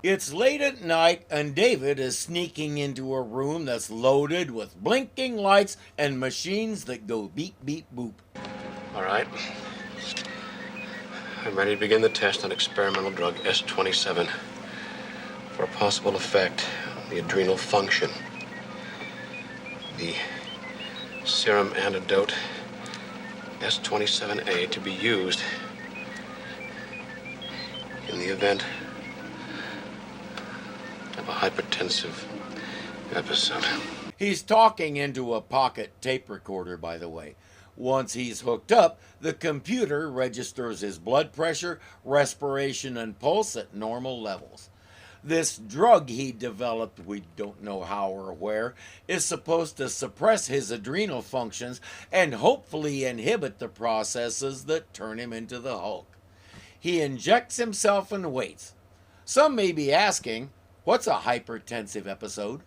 It's late at night and David is sneaking into a room that's loaded with blinking lights and machines that go beep beep boop. All right. I'm ready to begin the test on experimental drug S27 for a possible effect on the adrenal function. The serum antidote S27A to be used in the event of a hypertensive episode. He's talking into a pocket tape recorder, by the way. Once he's hooked up, the computer registers his blood pressure, respiration, and pulse at normal levels. This drug he developed, we don't know how or where, is supposed to suppress his adrenal functions and hopefully inhibit the processes that turn him into the Hulk. He injects himself and waits. Some may be asking, what's a hypertensive episode?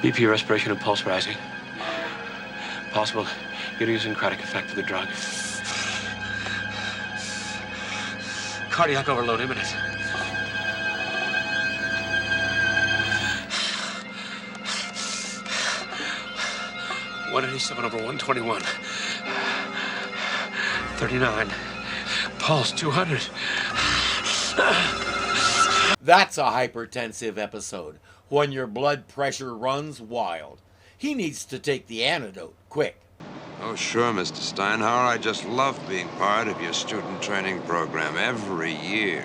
BP, respiration, and pulse rising. Possible idiosyncratic effect of the drug. Cardiac overload imminent. (187/121). 39. Pulse 200. That's a hypertensive episode, when your blood pressure runs wild. He needs to take the antidote, quick. Oh, sure, Mr. Steinhauer. I just love being part of your student training program every year.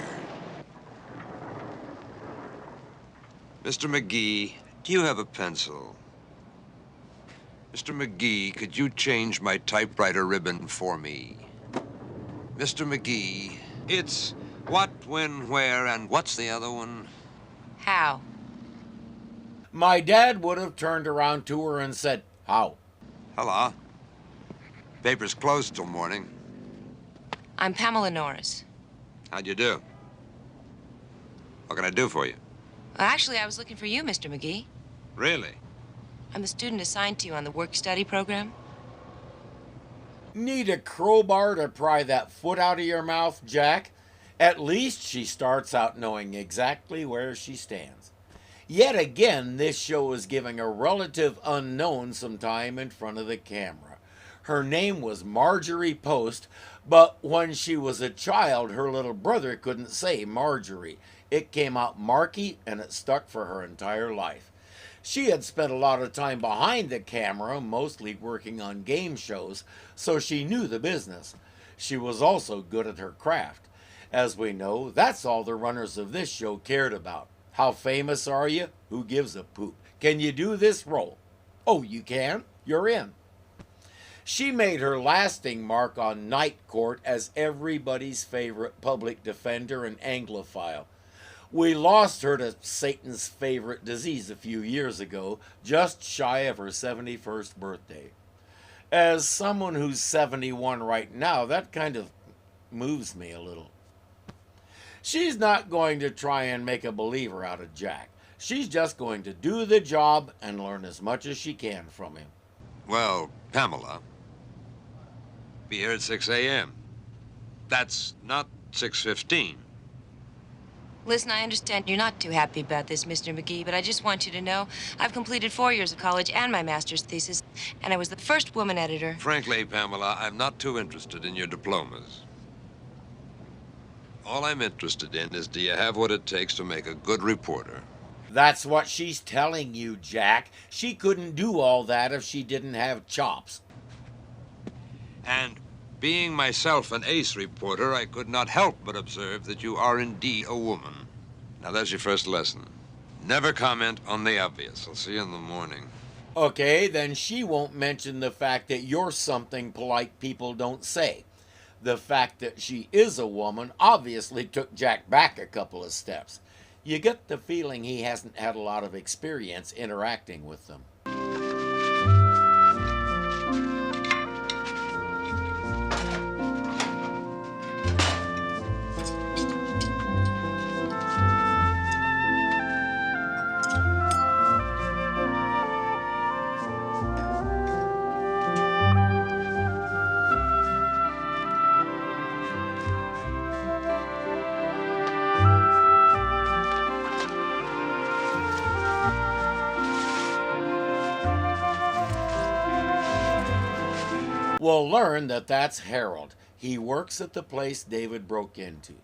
Mr. McGee, do you have a pencil? Mr. McGee, could you change my typewriter ribbon for me? Mr. McGee, it's what, when, where, and what's the other one? How? My dad would have turned around to her and said, how? Hello. Paper's closed till morning. I'm Pamela Norris. How'd you do? What can I do for you? Well, actually, I was looking for you, Mr. McGee. Really? I'm the student assigned to you on the work-study program. Need a crowbar to pry that foot out of your mouth, Jack? At least she starts out knowing exactly where she stands. Yet again, this show is giving a relative unknown some time in front of the camera. Her name was Markie Post, but when she was a child, her little brother couldn't say Marjorie. It came out Markie, and it stuck for her entire life. She had spent a lot of time behind the camera, mostly working on game shows, so she knew the business. She was also good at her craft. As we know, that's all the runners of this show cared about. How famous are you? Who gives a poop? Can you do this role? Oh, you can? You're in. She made her lasting mark on Night Court as everybody's favorite public defender and Anglophile. We lost her to Satan's favorite disease a few years ago, just shy of her 71st birthday. As someone who's 71 right now, that kind of moves me a little. She's not going to try and make a believer out of Jack. She's just going to do the job and learn as much as she can from him. Well, Pamela, be here at 6 a.m. That's not 6:15. Listen, I understand you're not too happy about this, Mr. McGee, but I just want you to know I've completed 4 years of college and my master's thesis, and I was the first woman editor. Frankly, Pamela, I'm not too interested in your diplomas. All I'm interested in is, do you have what it takes to make a good reporter? That's what she's telling you, Jack. She couldn't do all that if she didn't have chops. And being myself an ace reporter, I could not help but observe that you are indeed a woman. Now, there's your first lesson. Never comment on the obvious. I'll see you in the morning. Okay, then she won't mention the fact that you're something polite people don't say. The fact that she is a woman obviously took Jack back a couple of steps. You get the feeling he hasn't had a lot of experience interacting with them. We'll learn that that's Harold. He works at the place David broke into.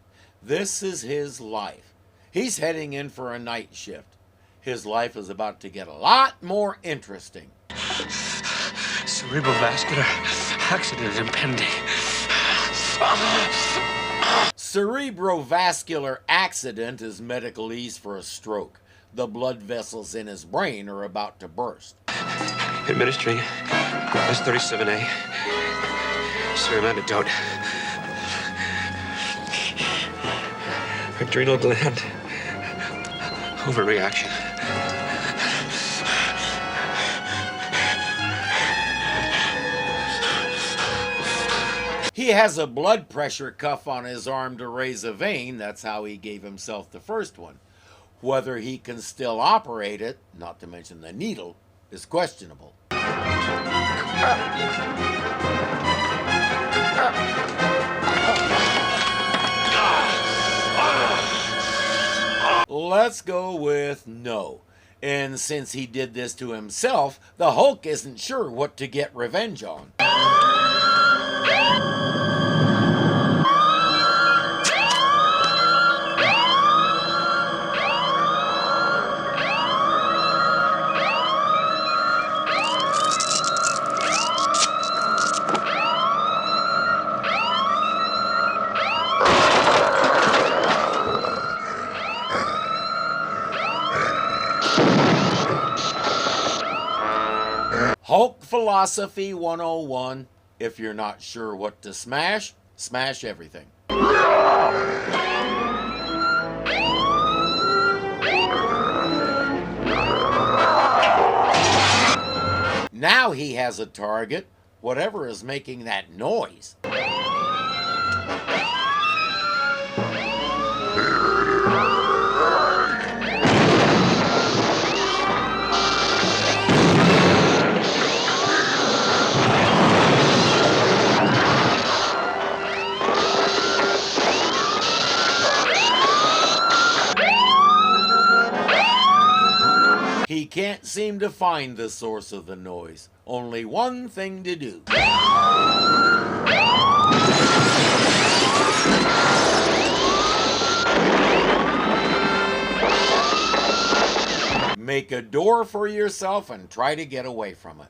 This is his life. He's heading in for a night shift. His life is about to get a lot more interesting. Cerebrovascular accident impending. Cerebrovascular accident is medicalese for a stroke. The blood vessels in his brain are about to burst. Administering S37A. Serum antidote. Adrenal gland. Overreaction. He has a blood pressure cuff on his arm to raise a vein. That's how he gave himself the first one. Whether he can still operate it, not to mention the needle, is questionable. Let's go with no. And since he did this to himself, the Hulk isn't sure what to get revenge on. Hulk Philosophy 101. If you're not sure what to smash, smash everything. Now he has a target, whatever is making that noise. He can't seem to find the source of the noise. Only one thing to do. Make a door for yourself and try to get away from it.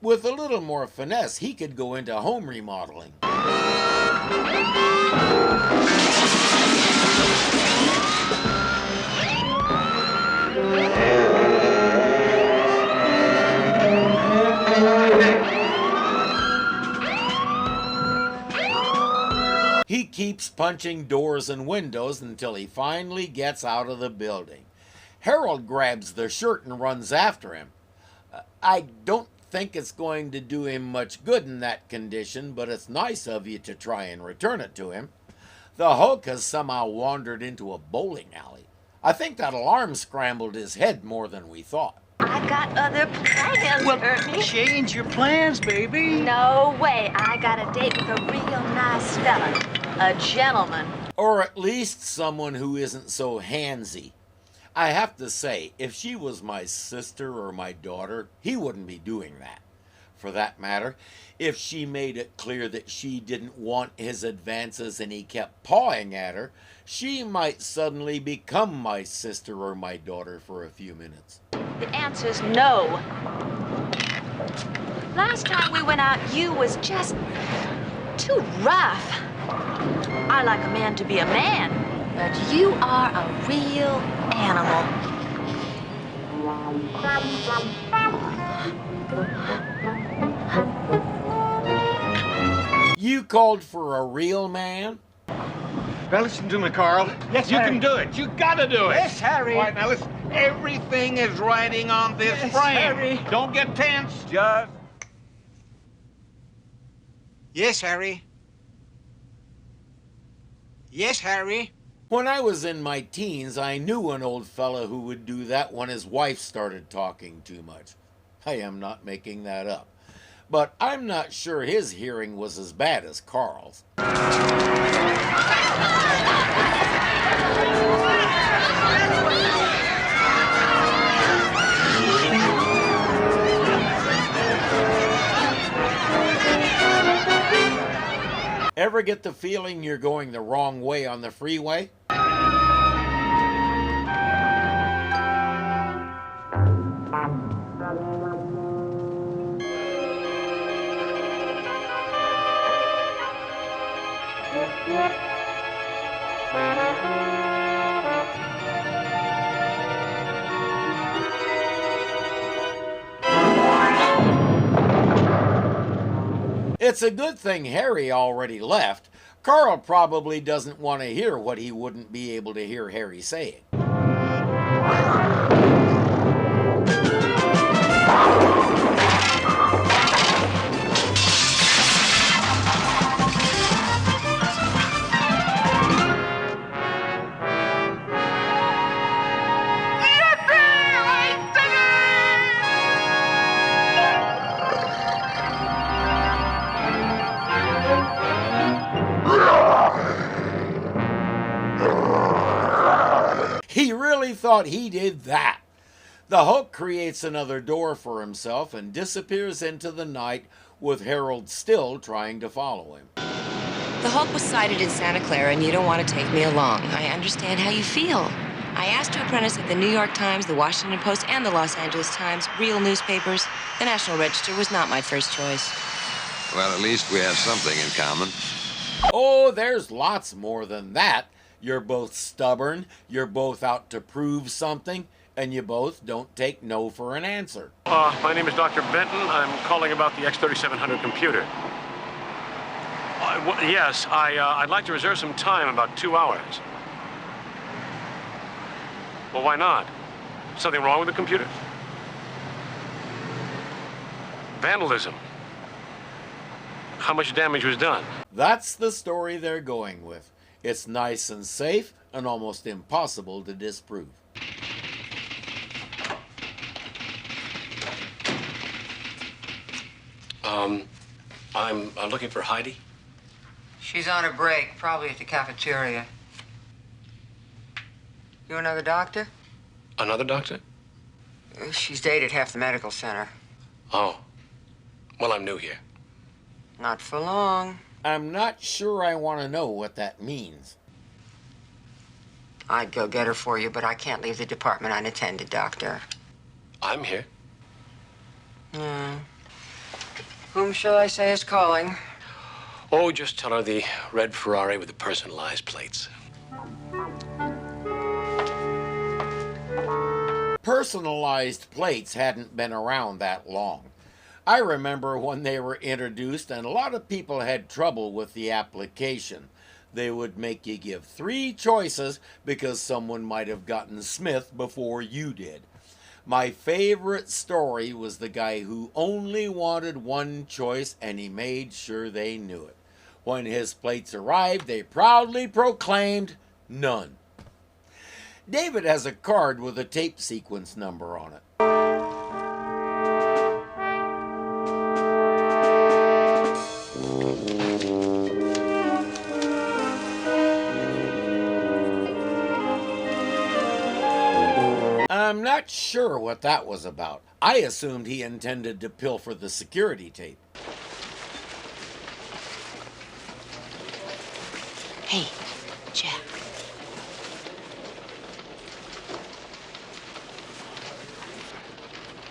With a little more finesse, he could go into home remodeling. He keeps punching doors and windows until he finally gets out of the building. Harold grabs the shirt and runs after him. I don't think it's going to do him much good in that condition, but it's nice of you to try and return it to him. The Hulk has somehow wandered into a bowling alley. I think that alarm scrambled his head more than we thought. I got other plans, Irving. Change your plans, baby. No way. I got a date with a real nice fella. A gentleman. Or at least someone who isn't so handsy. I have to say, if she was my sister or my daughter, he wouldn't be doing that. For that matter, if she made it clear that she didn't want his advances and he kept pawing at her, she might suddenly become my sister or my daughter for a few minutes. The answer's no. Last time we went out, you was just too rough. I like a man to be a man, but you are a real animal. You called for a real man? Now listen to me, Carl. Yes, you Harry. can do it. You gotta do it. Yes, Harry. All right, now listen. Everything is riding on this Yes, frame. Harry. Don't get tense. Just. Yes, Harry. Yes, Harry. When I was in my teens, I knew an old fella who would do that when his wife started talking too much. I am not making that up. But I'm not sure his hearing was as bad as Carl's. ever get the feeling you're going the wrong way on the freeway? It's a good thing Harry already left. Carl probably doesn't want to hear what he wouldn't be able to hear Harry saying. He really thought he did that. The Hulk creates another door for himself and disappears into the night with Harold still trying to follow him. The Hulk was sighted in Santa Clara, and you don't want to take me along. I understand how you feel. I asked to apprentice at the New York Times, the Washington Post, and the Los Angeles Times, real newspapers. The National Register was not my first choice. Well, at least we have something in common. Oh, there's lots more than that. You're both stubborn, you're both out to prove something, and you both don't take no for an answer. My name is Dr. Benton. I'm calling about the X3700 computer. Yes, I'd like to reserve some time, about 2 hours. Well, why not? Something wrong with the computer? Vandalism. How much damage was done? That's the story they're going with. It's nice and safe and almost impossible to disprove. I'm looking for Heidi. She's on a break, probably at the cafeteria. You another doctor? Another doctor? She's dated half the medical center. Oh. Well, I'm new here. Not for long. I'm not sure I want to know what that means. I'd go get her for you, but I can't leave the department unattended, Doctor. I'm here. Whom shall I say is calling? Oh, just tell her the red Ferrari with the personalized plates. Personalized plates hadn't been around that long. I remember when they were introduced, and a lot of people had trouble with the application. They would make you give 3 choices because someone might have gotten Smith before you did. My favorite story was the guy who only wanted 1 choice, and he made sure they knew it. When his plates arrived, they proudly proclaimed none. David has a card with a tape sequence number on it. I'm not sure what that was about. I assumed he intended to pilfer the security tape. Hey, Jack.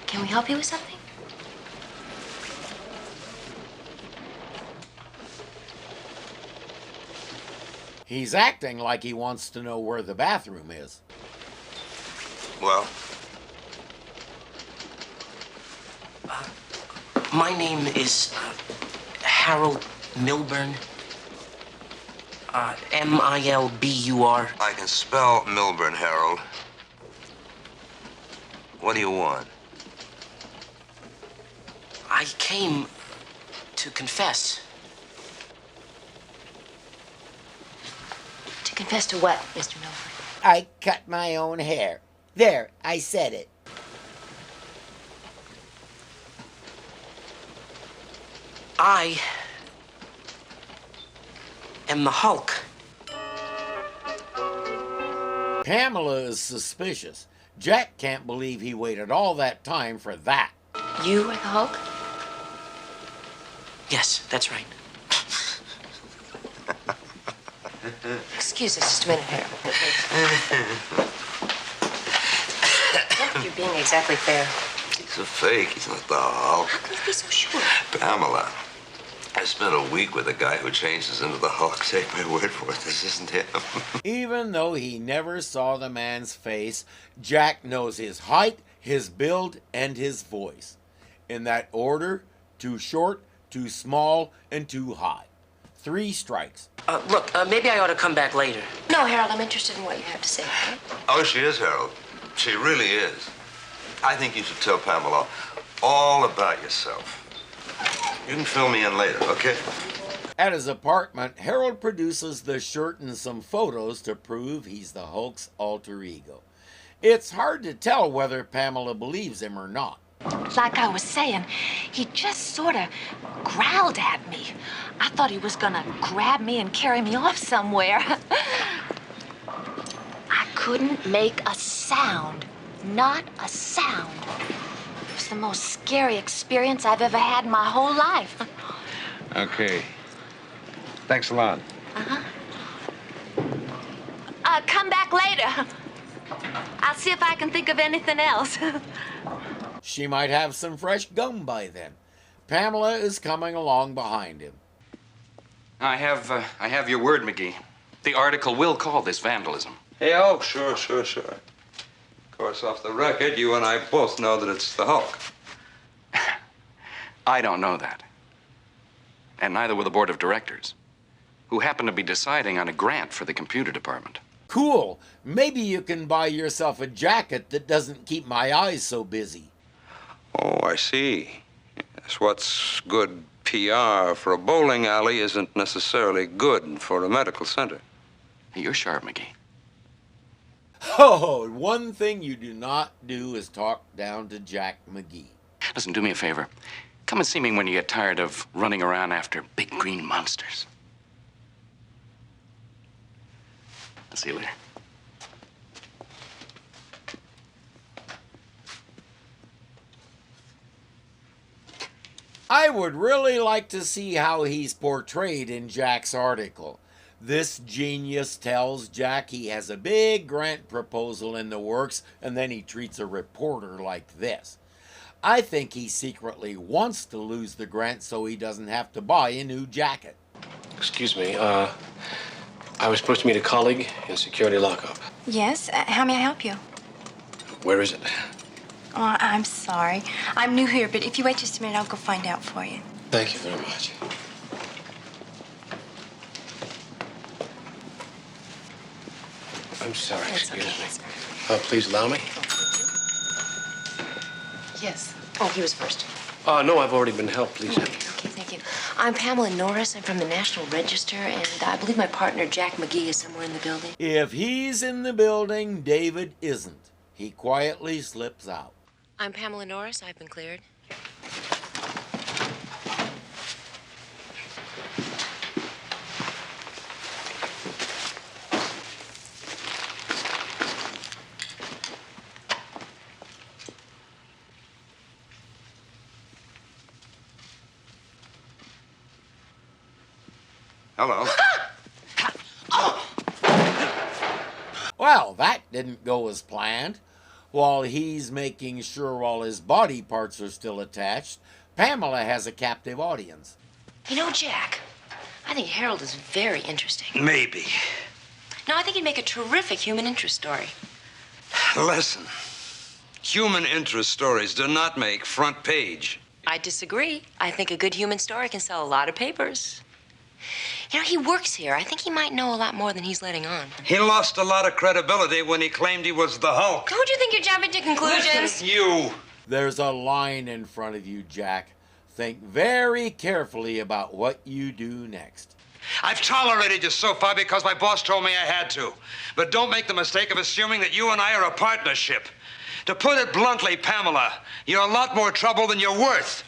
Can we help you with something? He's acting like he wants to know where the bathroom is. Well, my name is Harold Milburn. Milbur. I can spell Milburn, Harold. What do you want? I came to confess. To confess to what, Mr. Milford? I cut my own hair. There, I said it. I am the Hulk. Pamela is suspicious. Jack can't believe he waited all that time for that. You are the Hulk? Yes, that's right. Excuse us just a minute, Harold. I don't think you're being exactly fair. He's a fake. He's not the Hulk. How can you be so sure? Pamela, I spent a week with a guy who changes into the Hulk. Take my word for it, this isn't him. Even though he never saw the man's face, Jack knows his height, his build, and his voice. In that order: too short, too small, and too high. 3 strikes. Look, maybe I ought to come back later. No, Harold, I'm interested in what you have to say, okay? Oh, she is, Harold. She really is. I think you should tell Pamela all about yourself. You can fill me in later, okay? At his apartment, Harold produces the shirt and some photos to prove he's the Hulk's alter ego. It's hard to tell whether Pamela believes him or not. Like I was saying, he just sort of growled at me. I thought he was gonna grab me and carry me off somewhere. I couldn't make a sound. Not a sound. It was the most scary experience I've ever had in my whole life. Okay. Thanks a lot. Come back later. I'll see if I can think of anything else. She might have some fresh gum by then. Pamela is coming along behind him. I have your word, McGee. The article will call this vandalism. Hey, oh, sure. Of course, off the record, you and I both know that it's the Hulk. I don't know that. And neither will the board of directors, who happen to be deciding on a grant for the computer department. Cool. Maybe you can buy yourself a jacket that doesn't keep my eyes so busy. Oh, I see. Yes, what's good PR for a bowling alley isn't necessarily good for a medical center. You're sharp, McGee. Oh, one thing you do not do is talk down to Jack McGee. Listen, do me a favor. Come and see me when you get tired of running around after big green monsters. I'll see you later. I would really like to see how he's portrayed in Jack's article. This genius tells Jack he has a big grant proposal in the works, and then he treats a reporter like this. I think he secretly wants to lose the grant so he doesn't have to buy a new jacket. Excuse me, I was supposed to meet a colleague in security lockup. Yes, how may I help you? Where is it? Oh, I'm sorry. I'm new here, but if you wait just a minute, I'll go find out for you. Thank you very much. I'm sorry, excuse me. Please allow me. Yes. Oh, he was first. No, I've already been helped. Please help me. Okay, thank you. I'm Pamela Norris. I'm from the National Register, and I believe my partner, Jack McGee, is somewhere in the building. If he's in the building, David isn't. He quietly slips out. I'm Pamela Norris. I've been cleared. Hello. Well, that didn't go as planned. While he's making sure all his body parts are still attached, Pamela has a captive audience. You know, Jack, I think Harold is very interesting. Maybe. No, I think he'd make a terrific human interest story. Listen, human interest stories do not make front page. I disagree. I think a good human story can sell a lot of papers. You know, he works here. I think he might know a lot more than he's letting on. He lost a lot of credibility when he claimed he was the Hulk. Who do you think you're jumping to conclusions? Listen, you. There's a line in front of you, Jack. Think very carefully about what you do next. I've tolerated you so far because my boss told me I had to. But don't make the mistake of assuming that you and I are a partnership. To put it bluntly, Pamela, you're a lot more trouble than you're worth.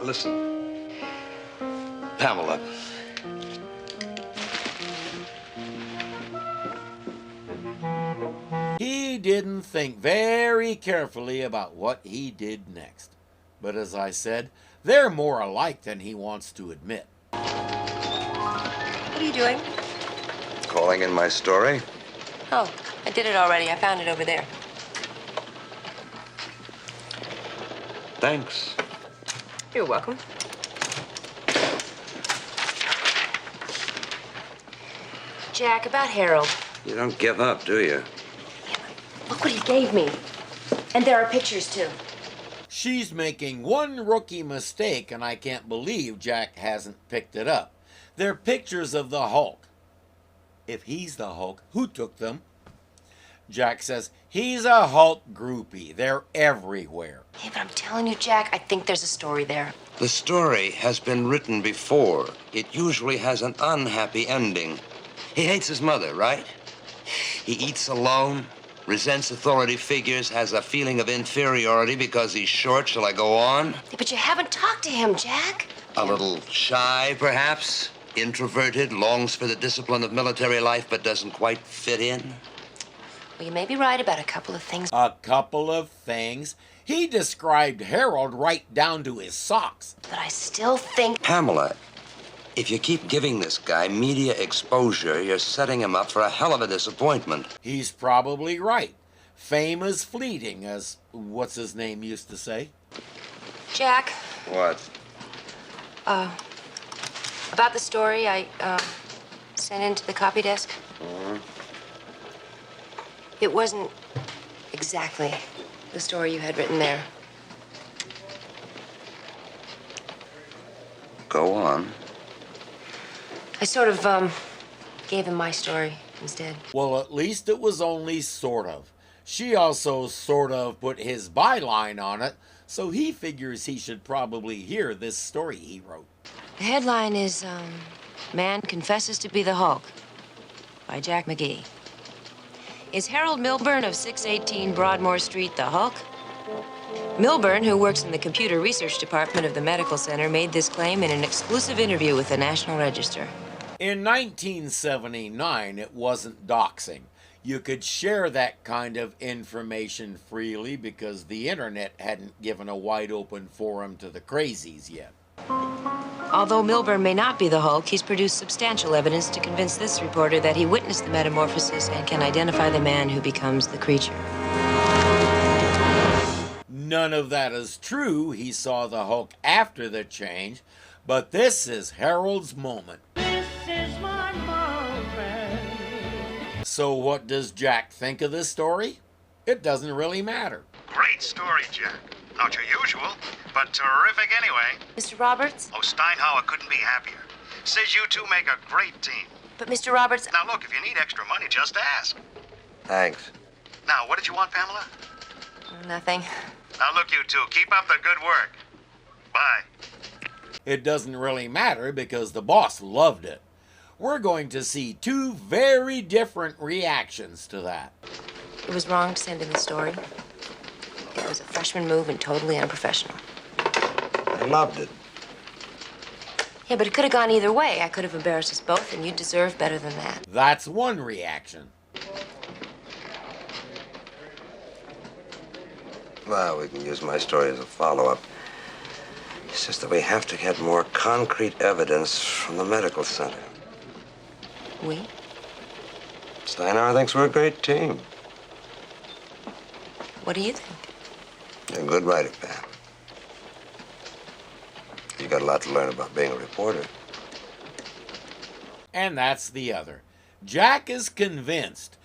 Listen, Pamela. He didn't think very carefully about what he did next. But as I said, They're more alike than he wants to admit. What are you doing? Calling in my story? Oh, I did it already. I found it over there. Thanks. You're welcome. Jack, about Harold. You don't give up, do you? Look what he gave me. And there are pictures, too. She's making one rookie mistake, and I can't believe Jack hasn't picked it up. They're pictures of the Hulk. If he's the Hulk, who took them? Jack says, he's a Hulk groupie. They're everywhere. Yeah, but I'm telling you, Jack, I think there's a story there. The story has been written before. It usually has an unhappy ending. He hates his mother, right? He eats alone, resents authority figures, has a feeling of inferiority because he's short. Shall I go on? Yeah, but you haven't talked to him, Jack. A little shy, perhaps? Introverted, longs for the discipline of military life, but doesn't quite fit in? Well, you may be right about a couple of things. A couple of things? He described Harold right down to his socks. But I still think... Pamela, if you keep giving this guy media exposure, you're setting him up for a hell of a disappointment. He's probably right. Fame is fleeting, as what's-his-name used to say. Jack. What? About the story I, sent into the copy desk. Mm-hmm. It wasn't exactly the story you had written there. Go on. I sort of, gave him my story instead. Well, at least it was only sort of. She also sort of put his byline on it, so he figures he should probably hear this story he wrote. The headline is, Man Confesses to be the Hulk by Jack McGee. Is Harold Milburn of 618 Broadmoor Street the Hulk? Milburn, who works in the computer research department of the medical center, made this claim in an exclusive interview with the National Register. In 1979, it wasn't doxing. You could share that kind of information freely because the internet hadn't given a wide open forum to the crazies yet. Although Milburn may not be the Hulk, he's produced substantial evidence to convince this reporter that he witnessed the metamorphosis and can identify the man who becomes the creature. None of that is true. He saw the Hulk after the change, but this is Harold's moment. This is my moment. So what does Jack think of this story? It doesn't really matter. Great story, Jack. Not your usual, but terrific anyway. Mr. Roberts? Oh, Steinhauer couldn't be happier. Says you two make a great team. But, Mr. Roberts... Now, look, if you need extra money, just ask. Thanks. Now, what did you want, Pamela? Nothing. Now, look, you two, keep up the good work. Bye. It doesn't really matter because the boss loved it. We're going to see two very different reactions to that. It was wrong to send in the story. It was a freshman move and totally unprofessional. I loved it. Yeah, but it could have gone either way. I could have embarrassed us both, and you deserve better than that. That's one reaction. Well, we can use my story as a follow-up. It's just that we have to get more concrete evidence from the medical center. We? Steinhauer thinks we're a great team. What do you think? You're a good writer, Pam. You got a lot to learn about being a reporter. And that's the other. Jack is convinced.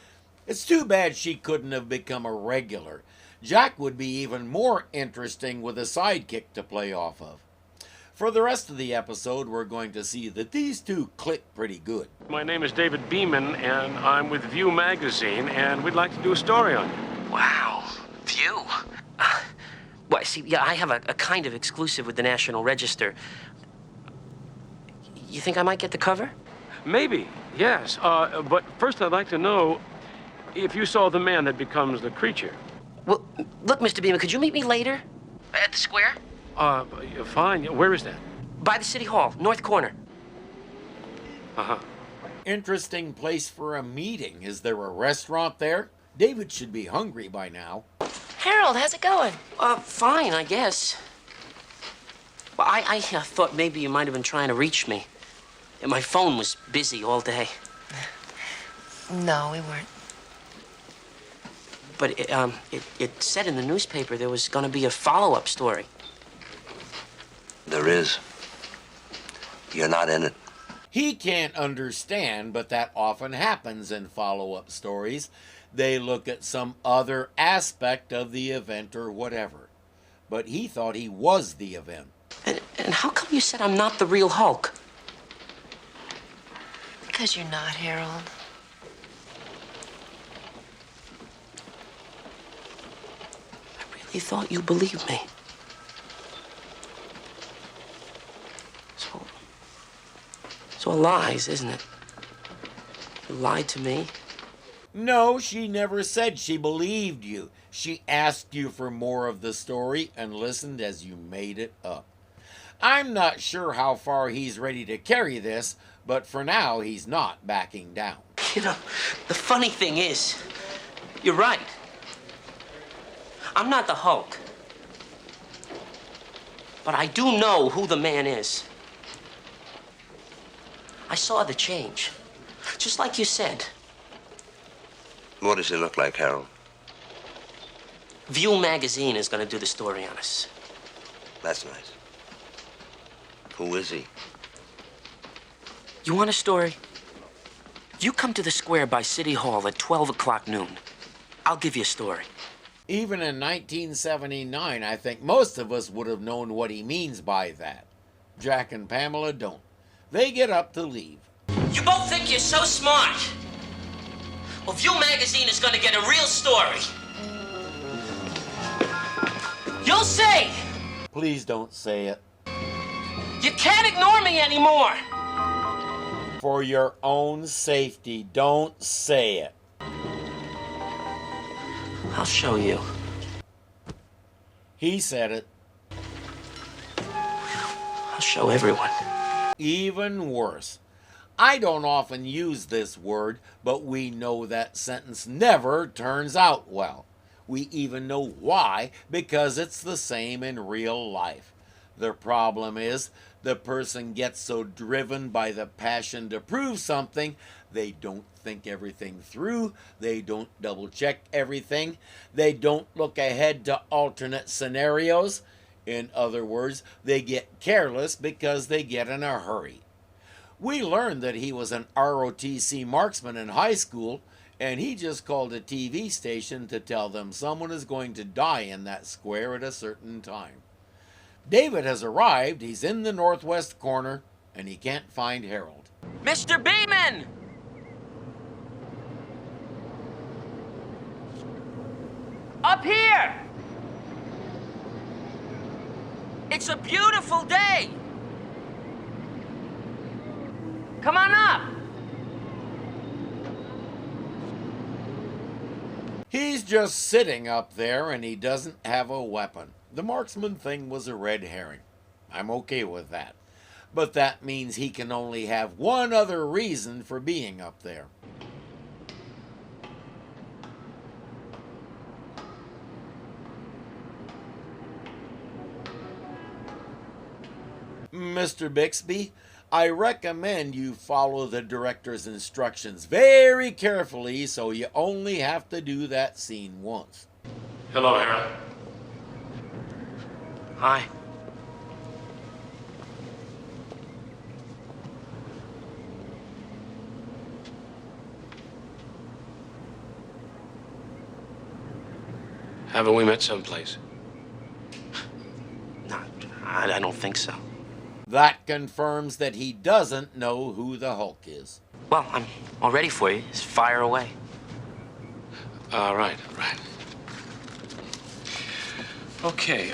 It's too bad she couldn't have become a regular. Jack would be even more interesting with a sidekick to play off of. For the rest of the episode, we're going to see that these two click pretty good. My name is David Beeman, and I'm with View magazine, and we'd like to do a story on you. Wow. View? Well, see, yeah, I have a kind of exclusive with the National Register. You think I might get the cover? Maybe, yes. But first I'd like to know if you saw the man that becomes the creature. Well, look, Mr. Beeman, could you meet me later? At the square? Fine. Where is that? By the City Hall, north corner. Uh-huh. Interesting place for a meeting. Is there a restaurant there? David should be hungry by now. Harold, how's it going? Fine, I guess. Well, I thought maybe you might have been trying to reach me. And my phone was busy all day. No, we weren't. But it said in the newspaper there was going to be a follow-up story. There is. You're not in it. He can't understand, but that often happens in follow-up stories. They look at some other aspect of the event or whatever. But he thought he was the event. And how come you said I'm not the real Hulk? Because you're not, Harold. You thought you believed me. It's all lies, isn't it? You lied to me. No, she never said she believed you. She asked you for more of the story and listened as you made it up. I'm not sure how far he's ready to carry this, but for now, he's not backing down. You know, the funny thing is, you're right. I'm not the Hulk. But I do know who the man is. I saw the change. Just like you said. What does he look like, Harold? View magazine is going to do the story on us. That's nice. Who is he? You want a story? You come to the square by City Hall at 12 o'clock noon. I'll give you a story. Even in 1979, I think most of us would have known what he means by that. Jack and Pamela don't. They get up to leave. You both think you're so smart. Well, View magazine is going to get a real story. You'll see. Please don't say it. You can't ignore me anymore. For your own safety, don't say it. I'll show you. He said it. I'll show everyone. Even worse. I don't often use this word, but we know that sentence never turns out well. We even know why, because it's the same in real life. The problem is, the person gets so driven by the passion to prove something, they don't think everything through, they don't double check everything, they don't look ahead to alternate scenarios. In other words, they get careless because they get in a hurry. We learned that he was an ROTC marksman in high school, and he just called a TV station to tell them someone is going to die in that square at a certain time. David has arrived, he's in the northwest corner, and he can't find Harold. Mr. Beeman! Up here! It's a beautiful day! Come on up! He's just sitting up there and he doesn't have a weapon. The marksman thing was a red herring. I'm okay with that. But that means he can only have one other reason for being up there. Mr. Bixby, I recommend you follow the director's instructions very carefully so you only have to do that scene once. Hello, Harold. Hi. Haven't we met someplace? No, I don't think so. That confirms that he doesn't know who the Hulk is. Well, I'm all ready for you. Just fire away. Right. Okay,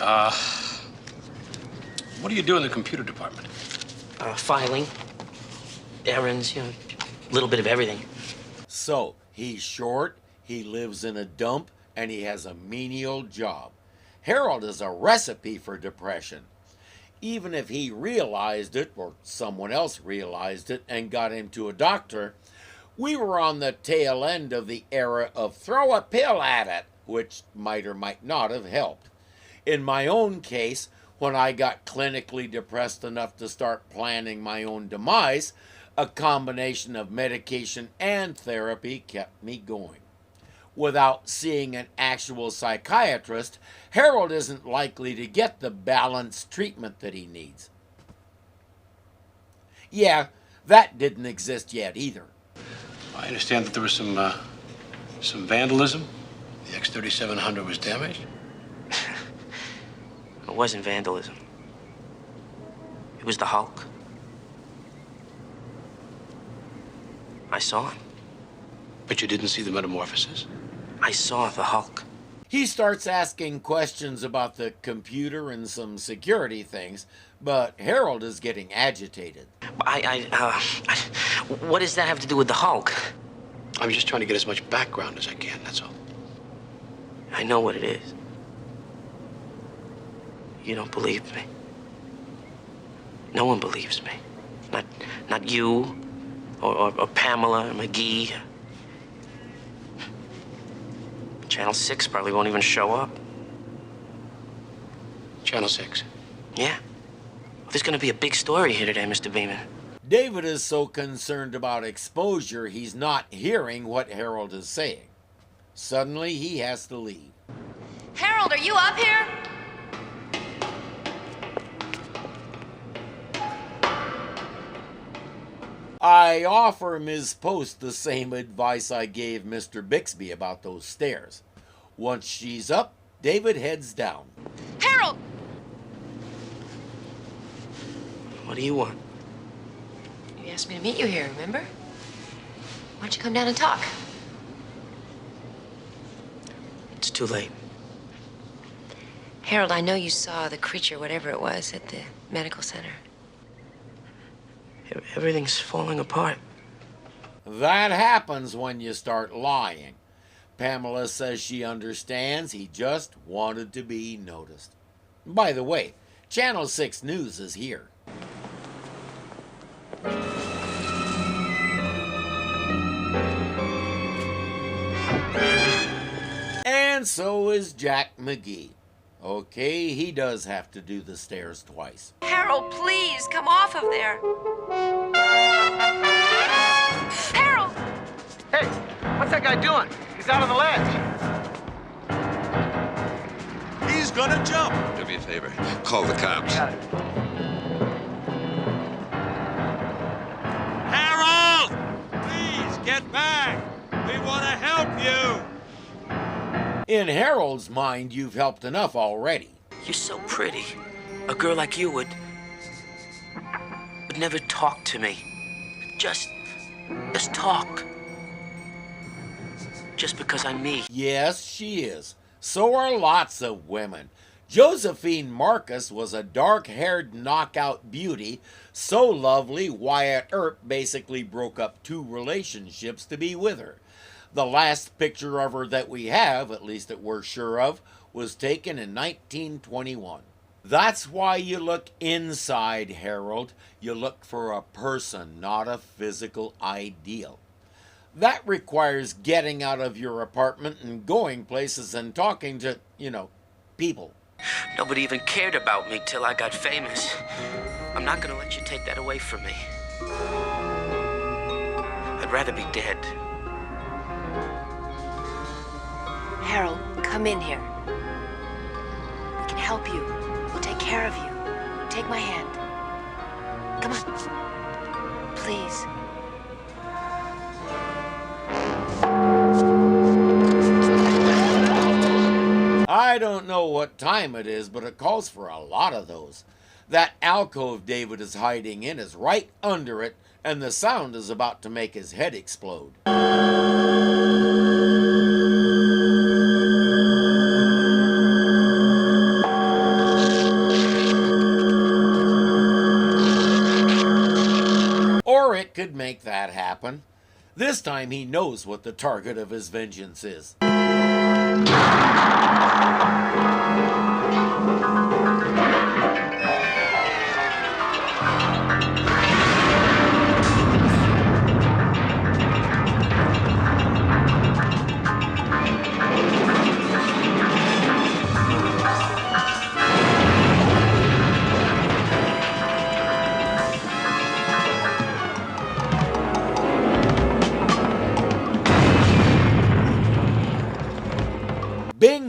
what do you do in the computer department? Filing, errands, a little bit of everything. So, he's short, he lives in a dump, and he has a menial job. Harold is a recipe for depression. Even if he realized it, or someone else realized it, and got him to a doctor, we were on the tail end of the era of throw a pill at it, which might or might not have helped. In my own case, When I got clinically depressed enough to start planning my own demise, a combination of medication and therapy kept me going. Without seeing an actual psychiatrist, Harold isn't likely to get the balanced treatment that he needs. Yeah, that didn't exist yet either. I understand that there was some vandalism. The X-3700 was damaged. It wasn't vandalism. It was the Hulk. I saw him. But you didn't see the metamorphosis? I saw the Hulk. He starts asking questions about the computer and some security things, but Harold is getting agitated. What does that have to do with the Hulk? I'm just trying to get as much background as I can, that's all. I know what it is. You don't believe me. No one believes me. Not you, or Pamela, or McGee. Channel 6 probably won't even show up. Channel 6? Yeah. There's gonna be a big story here today, Mr. Beeman. David is so concerned about exposure, he's not hearing what Harold is saying. Suddenly, he has to leave. Harold, are you up here? I offer Ms. Post the same advice I gave Mr. Bixby about those stairs. Once she's up, David heads down. Harold! What do you want? You asked me to meet you here, remember? Why don't you come down and talk? It's too late. Harold, I know you saw the creature, whatever it was, at the medical center. Everything's falling apart. That happens when you start lying. Pamela says she understands, he just wanted to be noticed. By the way, Channel 6 News is here. And so is Jack McGee. Okay, he does have to do the stairs twice. Harold, please, come off of there. Harold! Hey, what's that guy doing? He's out on the ledge. He's gonna jump. Do me a favor. Call the cops. Harold! Please, get back! We want to help you! In Harold's mind, you've helped enough already. You're so pretty. A girl like you would never talk to me. Just talk. Just because I'm me. Yes, she is. So are lots of women. Josephine Marcus was a dark-haired knockout beauty, so lovely Wyatt Earp basically broke up 2 relationships to be with her. The last picture of her that we have, at least that we're sure of, was taken in 1921. That's why you look inside, Harold. You look for a person, not a physical ideal. That requires getting out of your apartment and going places and talking to, people. Nobody even cared about me till I got famous. I'm not gonna let you take that away from me. I'd rather be dead. Harold, come in here. We can help you. We'll take care of you. Take my hand. Come on. Please. I don't know what time it is, but it calls for a lot of those. That alcove David is hiding in is right under it, and the sound is about to make his head explode. Or it could make that happen. This time he knows what the target of his vengeance is.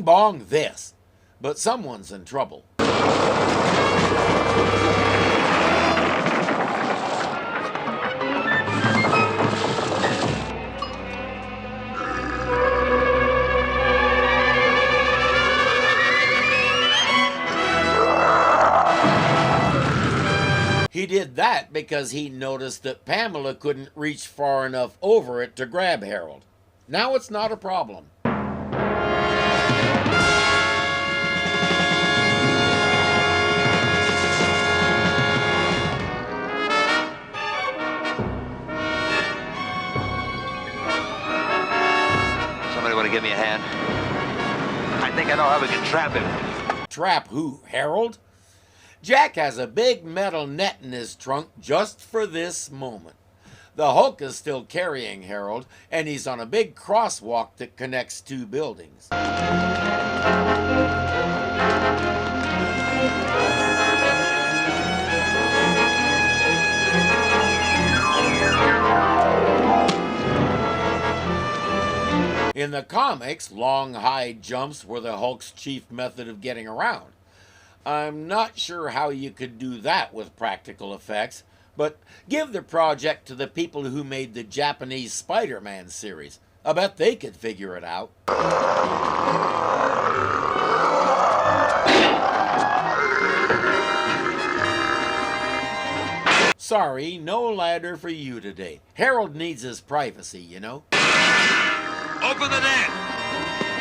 Bing bong this. But someone's in trouble. He did that because he noticed that Pamela couldn't reach far enough over it to grab Harold. Now it's not a problem. Somebody want to give me a hand? I think I know how we can trap him. Trap who, Harold? Jack has a big metal net in his trunk just for this moment. The Hulk is still carrying Harold, and he's on a big crosswalk that connects two buildings. In the comics, long high jumps were the Hulk's chief method of getting around. I'm not sure how you could do that with practical effects, but give the project to the people who made the Japanese Spider-Man series. I bet they could figure it out. Sorry, no ladder for you today. Harold needs his privacy, you know. Open the net!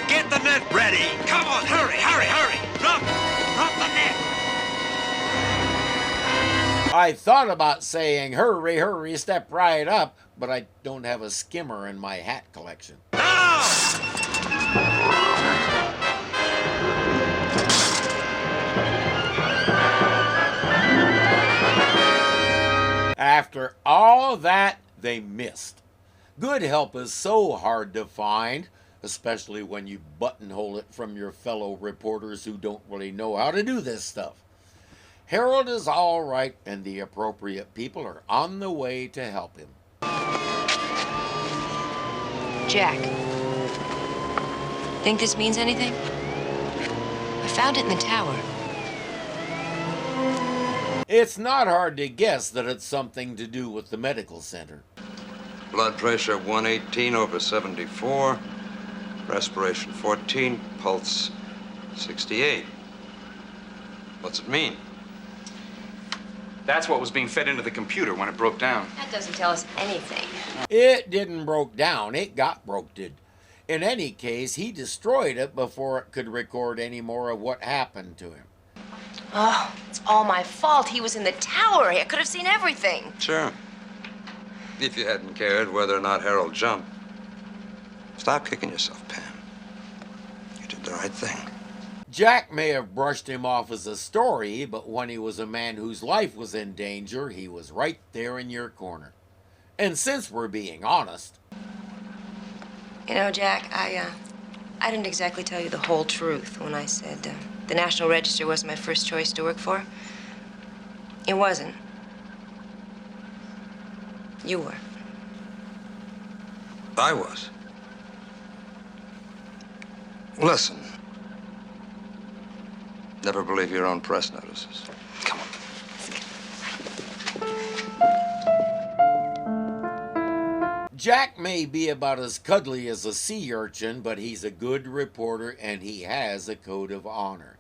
Get the net ready! Come on, hurry, hurry, hurry! Drop the net! I thought about saying, hurry, hurry, step right up, but I don't have a skimmer in my hat collection. After all that, they missed. Good help is so hard to find, especially when you buttonhole it from your fellow reporters who don't really know how to do this stuff. Harold is all right, and the appropriate people are on the way to help him. Jack, think this means anything? I found it in the tower. It's not hard to guess that it's something to do with the medical center. Blood pressure 118 over 74. Respiration 14. Pulse 68. What's it mean? That's what was being fed into the computer when it broke down. That doesn't tell us anything. It didn't broke down, it got broke-did. In any case, he destroyed it before it could record any more of what happened to him. Oh, it's all my fault. He was in the tower. I could have seen everything. Sure. If you hadn't cared whether or not Harold jumped. Stop kicking yourself, Pam. You did the right thing. Jack may have brushed him off as a story, but when he was a man whose life was in danger, he was right there in your corner. And since we're being honest... You know, Jack, I didn't exactly tell you the whole truth when I said the National Register wasn't my first choice to work for. It wasn't. You were. I was. Listen. Never believe your own press notices. Come on. Jack may be about as cuddly as a sea urchin, but he's a good reporter and he has a code of honor.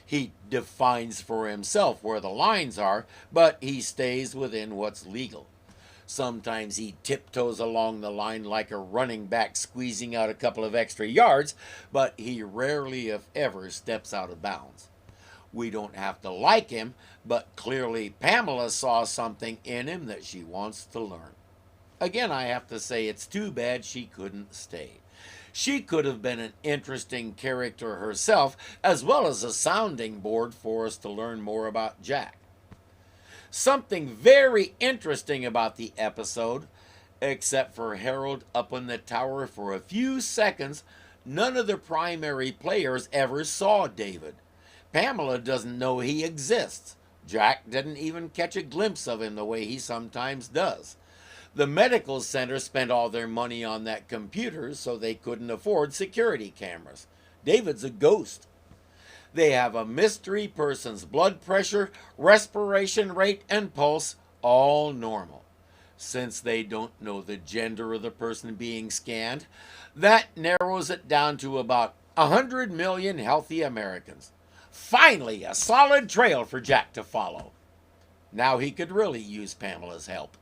He defines for himself where the lines are, but he stays within what's legal. Sometimes he tiptoes along the line like a running back squeezing out a couple of extra yards, but he rarely, if ever, steps out of bounds. We don't have to like him, but clearly Pamela saw something in him that she wants to learn. Again, I have to say it's too bad she couldn't stay. She could have been an interesting character herself, as well as a sounding board for us to learn more about Jack. Something very interesting about the episode, except for Harold up in the tower for a few seconds, none of the primary players ever saw David. Pamela doesn't know he exists. Jack didn't even catch a glimpse of him the way he sometimes does. The medical center spent all their money on that computer so they couldn't afford security cameras. David's a ghost. They have a mystery person's blood pressure, respiration rate, and pulse all normal. Since they don't know the gender of the person being scanned, that narrows it down to about 100 million healthy Americans. Finally, a solid trail for Jack to follow. Now he could really use Pamela's help.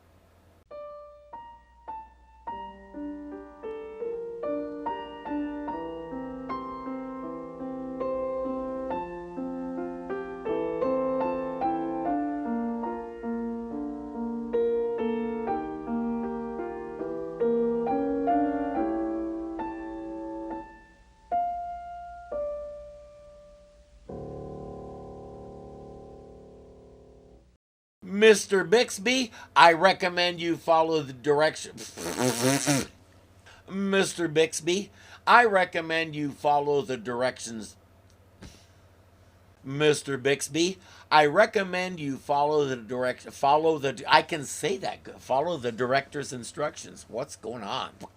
Mr. Bixby, I recommend you follow the direction. Mr. Bixby, I recommend you follow the directions. Mr. Bixby, I recommend you follow the direction. I can say that. Follow the director's instructions. What's going on?